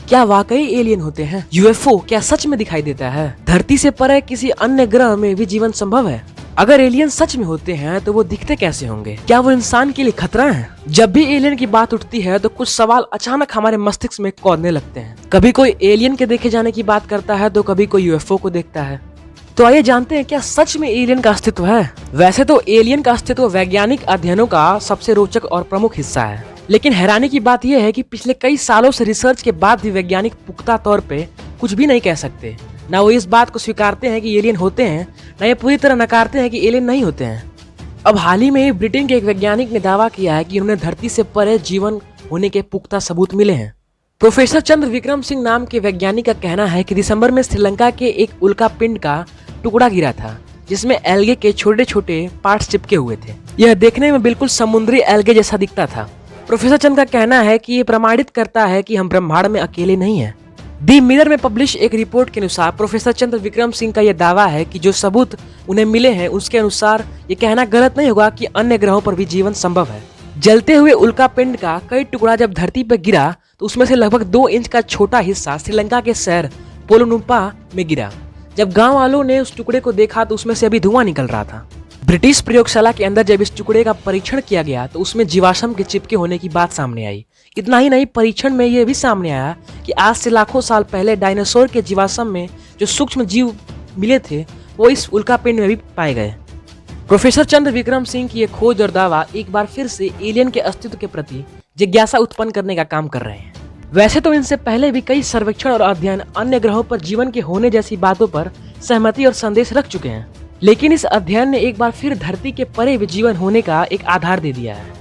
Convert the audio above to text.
क्या वाकई एलियन होते हैं? यूएफओ क्या सच में दिखाई देता है? धरती से परे किसी अन्य ग्रह में भी जीवन संभव है? अगर एलियन सच में होते हैं तो वो दिखते कैसे होंगे? क्या वो इंसान के लिए खतरा हैं? जब भी एलियन की बात उठती है तो कुछ सवाल अचानक हमारे मस्तिष्क में कौंधने लगते हैं। कभी कोई एलियन के देखे जाने की बात करता है तो कभी कोई यूएफओ को देखता है। तो आइए जानते हैं, क्या सच में एलियन का अस्तित्व है? वैसे तो एलियन का अस्तित्व वैज्ञानिक अध्ययनों का सबसे रोचक और प्रमुख हिस्सा है, लेकिन हैरानी की बात यह है कि पिछले कई सालों से रिसर्च के बाद भी वैज्ञानिक पुख्ता तौर पे कुछ भी नहीं कह सकते। ना वो इस बात को स्वीकारते हैं कि एलियन होते हैं, ना ये पूरी तरह नकारते हैं कि एलियन नहीं होते हैं। अब हाल ही में ही ब्रिटेन के एक वैज्ञानिक ने दावा किया है कि उन्हें धरती से परे जीवन होने के पुख्ता सबूत मिले हैं। प्रोफेसर चंद्र विक्रम सिंह नाम के वैज्ञानिक का कहना है कि दिसंबर में श्रीलंका के एक उल्का पिंड का टुकड़ा गिरा था, जिसमें एल्गे के छोटे छोटे पार्ट्स चिपके हुए थे। यह देखने में बिल्कुल समुद्री एल्गे जैसा दिखता था। प्रोफेसर चंद्र का कहना है कि ये प्रमाणित करता है कि हम ब्रह्मांड में अकेले नहीं हैं। दी मिरर में पब्लिश एक रिपोर्ट के अनुसार प्रोफेसर चंद्र विक्रम सिंह का यह दावा है कि जो सबूत उन्हें मिले हैं उसके अनुसार ये कहना गलत नहीं होगा कि अन्य ग्रहों पर भी जीवन संभव है। जलते हुए उल्का पिंड का कई टुकड़ा जब धरती पर गिरा तो उसमें से लगभग 2 इंच का छोटा हिस्सा श्रीलंका के शहर पोलोनुपा में गिरा। जब गांव वालों ने उस टुकड़े को देखा तो उसमें से अभी धुआं निकल रहा था। ब्रिटिश प्रयोगशाला के अंदर जब इस टुकड़े का परीक्षण किया गया तो उसमें जीवाश्म के चिपके होने की बात सामने आई। इतना ही नहीं, परीक्षण में यह भी सामने आया कि आज से लाखों साल पहले डायनासोर के जीवाश्म में जो सूक्ष्म जीव मिले थे वो इस उल्का पिंड में भी पाए गए। प्रोफेसर चंद्र विक्रम सिंह की यह खोज और दावा एक बार फिर से एलियन के अस्तित्व के प्रति जिज्ञासा उत्पन्न करने का काम कर रहे हैं। वैसे तो इनसे पहले भी कई सर्वेक्षण और अध्ययन अन्य ग्रहों पर जीवन के होने जैसी बातों पर सहमति और संदेश रख चुके हैं, लेकिन इस अध्ययन ने एक बार फिर धरती के परे भी जीवन होने का एक आधार दे दिया है।